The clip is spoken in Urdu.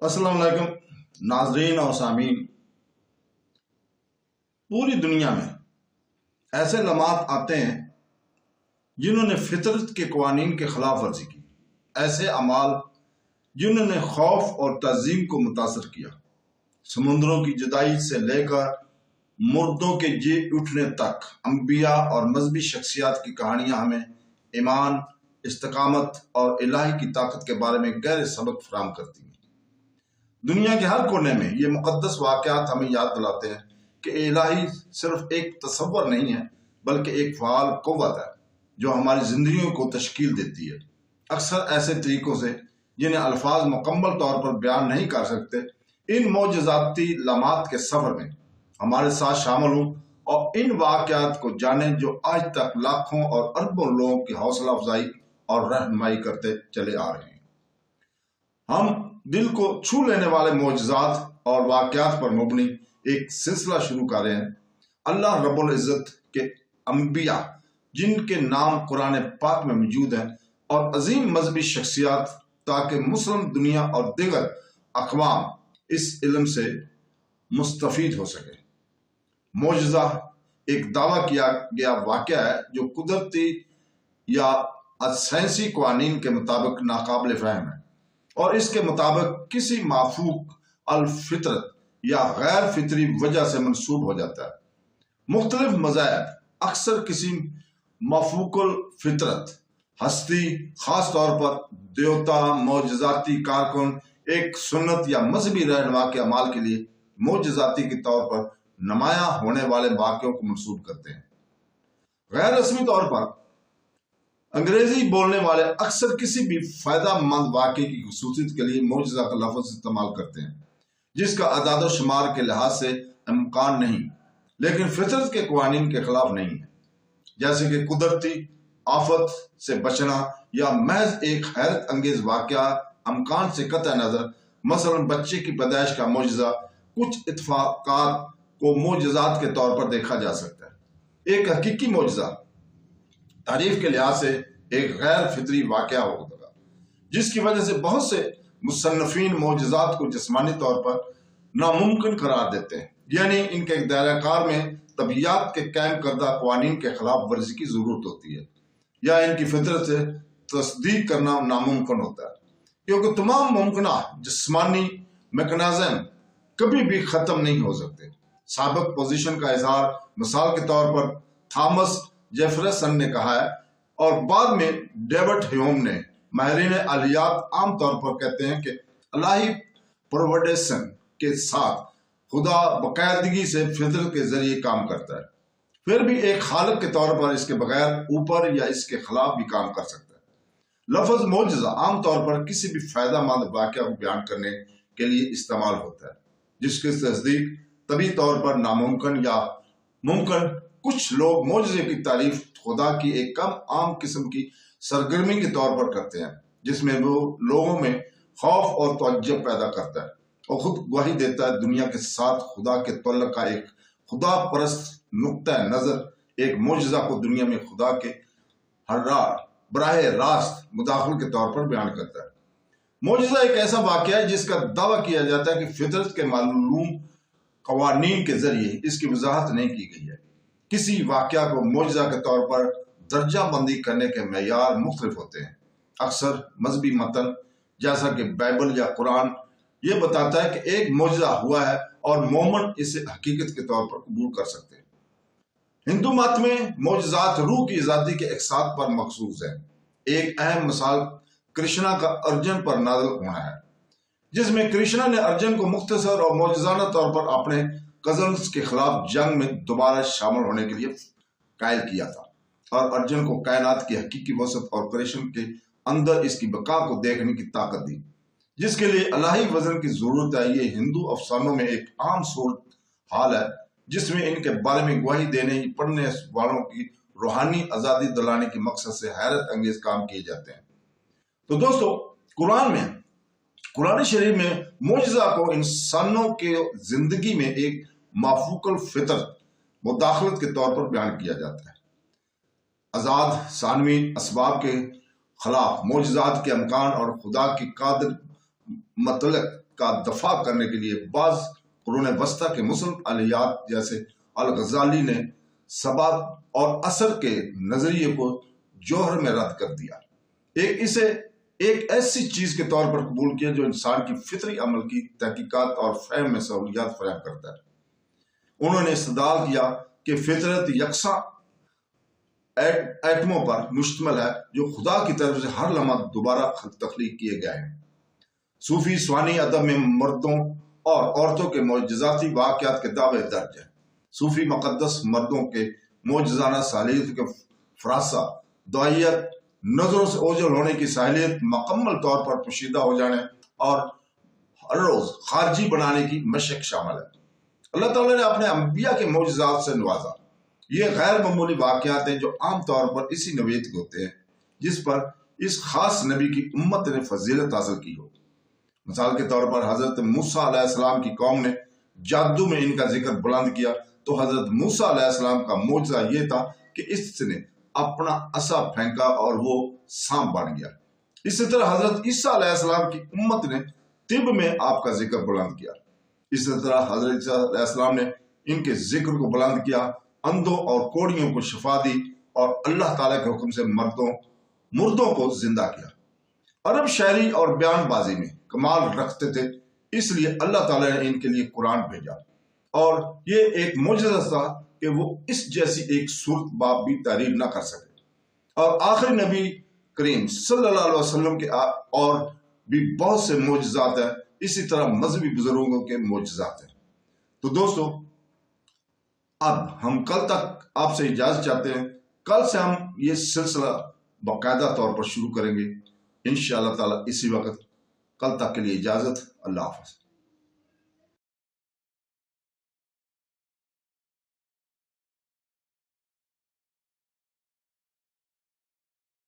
السلام علیکم ناظرین اور سامعین۔ پوری دنیا میں ایسے لمحات آتے ہیں جنہوں نے فطرت کے قوانین کے خلاف ورزی کی، ایسے اعمال جنہوں نے خوف اور تعظیم کو متاثر کیا۔ سمندروں کی جدائی سے لے کر مردوں کے جی اٹھنے تک انبیاء اور مذہبی شخصیات کی کہانیاں ہمیں ایمان، استقامت اور الہی کی طاقت کے بارے میں گہرے سبق فراہم کرتی ہیں۔ دنیا کے ہر کونے میں یہ مقدس واقعات ہمیں یاد دلاتے ہیں کہ الہی صرف ایک تصور نہیں ہے بلکہ ایک فعال قوت ہے جو ہماری زندگیوں کو تشکیل دیتی ہے۔ اکثر ایسے طریقوں سے جنہیں الفاظ مکمل طور پر بیان نہیں کر سکتے، ان معجزاتی لمحات کے سفر میں ہمارے ساتھ شامل ہوں اور ان واقعات کو جانیں جو آج تک لاکھوں اور اربوں لوگوں کی حوصلہ افزائی اور رہنمائی کرتے چلے آ رہے ہیں۔ ہم دل کو چھو لینے والے معجزات اور واقعات پر مبنی ایک سلسلہ شروع کر رہے ہیں۔ اللہ رب العزت کے انبیاء جن کے نام قرآن پاک میں موجود ہیں اور عظیم مذہبی شخصیات تاکہ مسلم دنیا اور دیگر اقوام اس علم سے مستفید ہو سکے۔ معجزہ ایک دعویٰ کیا گیا واقعہ ہے جو قدرتی یا سائنسی قوانین کے مطابق ناقابل فہم ہے اور اس کے مطابق کسی مافوق الفطرت یا غیر فطری وجہ سے منسوب ہو جاتا ہے۔ مختلف مذاہب اکثر کسی مافوق الفطرت ہستی، خاص طور پر دیوتا، معجزاتی کارکن، ایک سنت یا مذہبی رہنما کے اعمال کے لیے معجزاتی کے طور پر نمایاں ہونے والے واقعوں کو منسوب کرتے ہیں۔ غیر رسمی طور پر انگریزی بولنے والے اکثر کسی بھی فائدہ مند واقعے کی خصوصیت کے لیے معجزہ کا لفظ استعمال کرتے ہیں جس کا اعداد و شمار کے لحاظ سے امکان نہیں لیکن فطرت کے قوانین کے خلاف نہیں ہے، جیسے کہ قدرتی آفت سے بچنا یا محض ایک حیرت انگیز واقعہ امکان سے قطع نظر، مثلا بچے کی پیدائش کا معجزہ۔ کچھ اتفاقات کو معجزات کے طور پر دیکھا جا سکتا ہے۔ ایک حقیقی معجزہ تعریف کے لحاظ سے ایک غیر فطری واقعہ ہوگا جس کی وجہ سے بہت سے مصنفین معجزات کو جسمانی طور پر ناممکن قرار دیتے ہیں، یعنی ان کے دائرہ کار میں طبیعیات کے قائم کردہ قوانین کے خلاف ورزی کی ضرورت ہوتی ہے یا ان کی فطرت سے تصدیق کرنا ناممکن ہوتا ہے، کیونکہ تمام ممکنہ جسمانی میکانزم کبھی بھی ختم نہیں ہو سکتے۔ سابق پوزیشن کا اظہار مثال کے طور پر تھامس جیفرسن نے کہا ہے اور بعد میں ڈیوڈ ہیوم نے۔ ماہرین الہیات عام طور پر کہتے ہیں کہ الہی پروڈیسن کے ساتھ خدا باقاعدگی سے فطرت کے ذریعے کام کرتا ہے، پھر بھی ایک خالق کے طور پر اس کے بغیر، اوپر یا اس کے خلاف بھی کام کر سکتا ہے۔ لفظ معجزہ عام طور پر کسی بھی فائدہ مند واقعہ کو بیان کرنے کے لیے استعمال ہوتا ہے جس کی تصدیق طبی طور پر ناممکن یا ممکن۔ کچھ لوگ معجزے کی تعریف خدا کی ایک کم عام قسم کی سرگرمی کے طور پر کرتے ہیں جس میں وہ لوگوں میں خوف اور تعجب پیدا کرتا ہے اور خود گواہی دیتا ہے۔ دنیا کے ساتھ خدا کے تعلق کا ایک خدا پرست نقطہ نظر ایک معجزہ کو دنیا میں خدا کے براہ راست مداخل کے طور پر بیان کرتا ہے۔ معجزہ ایک ایسا واقعہ ہے جس کا دعویٰ کیا جاتا ہے کہ فطرت کے معلوم قوانین کے ذریعے اس کی وضاحت نہیں کی گئی ہے۔ کسی واقعہ کو معجزہ کے طور پر درجہ بندی کرنے کے معیار مختلف ہوتے ہیں۔ اکثر مذہبی متن جیسا کہ بائبل یا قرآن یہ بتاتا ہے کہ ایک معجزہ ہوا ہے اور مومن اسے حقیقت کے طور پر قبول کر سکتے ہیں۔ ہندو مت میں معجزات روح کی آزادی کے اقساط پر مخصوص ہیں۔ ایک اہم مثال کرشنا کا ارجن پر نازل ہونا ہے، جس میں کرشنا نے ارجن کو مختصر اور معجزانہ طور پر اپنے کزنز کے خلاف جنگ میں دوبارہ شامل ہونے کے لیے قائل کیا تھا اور ارجن کو کائنات کی حقیقی وسعت اور کرشن کے اندر اس کی بقا کو دیکھنے کی طاقت دی، جس کے لیے الہی وزن کی ضرورت ہے۔ یہ ہندو افسانوں میں ایک عام صورت حال ہے جس میں ان کے بارے میں گواہی دینے پڑھنے والوں کی روحانی آزادی دلانے کے مقصد سے حیرت انگیز کام کیے جاتے ہیں۔ تو دوستو، قرآن شریف میں معجزہ کو انسانوں کے زندگی میں ایک مافوق الفطرت مداخلت کے طور پر بیان کیا جاتا ہے۔ آزاد ثانوی اسباب کے خلاف معجزات کے امکان اور خدا کی مطلق کا دفاع کرنے کے لیے بعض قرون وسطی کے مسلم علیات جیسے الغزالی نے ثبات اور اثر کے نظریے کو جوہر میں رد کر دیا، اسے ایک ایسی چیز کے طور پر قبول کیا جو انسان کی فطری عمل کی تحقیقات اور فہم میں سہولیات فراہم کرتا ہے۔ انہوں نے استدلال کیا کہ فطرت یکساں ایٹموں پر مشتمل ہے جو خدا کی طرف سے ہر لمحہ دوبارہ تخلیق کیے گئے ہیں۔ صوفی سوانی ادب میں مردوں اور عورتوں کے معجزاتی واقعات کے دعوے درج ہیں۔ صوفی مقدس مردوں کے معجزانہ صلاحیت کے فراسہ، دعائیت، نظروں سے اوجھل ہونے کی صلاحیت، مکمل طور پر پوشیدہ ہو جانے اور ہر روز خارجی بنانے کی مشق شامل ہے۔ اللہ تعالیٰ نے اپنے انبیاء کے معجزات سے نوازا۔ یہ غیر معمولی واقعات ہیں جو عام طور پر اسی نوعیت کے ہوتے ہیں جس پر اس خاص نبی کی امت نے فضیلت حاصل کی ہو۔ مثال کے طور پر حضرت موسیٰ علیہ السلام کی قوم نے جادو میں ان کا ذکر بلند کیا تو حضرت موسیٰ علیہ السلام کا معجزہ یہ تھا کہ اس نے اپنا عصا پھینکا اور وہ سانپ بن گیا۔ اسی طرح حضرت عیسیٰ علیہ السلام کی امت نے طب میں آپ کا ذکر بلند کیا۔ اسی طرح حضرت عیسیٰ علیہ السلام نے ان کے ذکر کو بلند کیا، اندھوں اور کوڑیوں کو شفا دی اور اللہ تعالیٰ کے حکم سے مردوں کو زندہ کیا۔ عرب شاعری اور بیان بازی میں کمال رکھتے تھے، اس لیے اللہ تعالیٰ نے ان کے لیے قرآن بھیجا، اور یہ ایک معجزہ تھا کہ وہ اس جیسی ایک صورت باب بھی تعریف نہ کر سکے۔ اور آخری نبی کریم صلی اللہ علیہ وسلم کے اور بھی بہت سے معجزات ہیں، اسی طرح مذہبی بزرگوں کے معجزات ہیں۔ تو دوستو، اب ہم کل تک آپ سے اجازت چاہتے ہیں۔ کل سے ہم یہ سلسلہ باقاعدہ طور پر شروع کریں گے انشاءاللہ تعالی اسی وقت۔ کل تک کے لیے اجازت، اللہ حافظ۔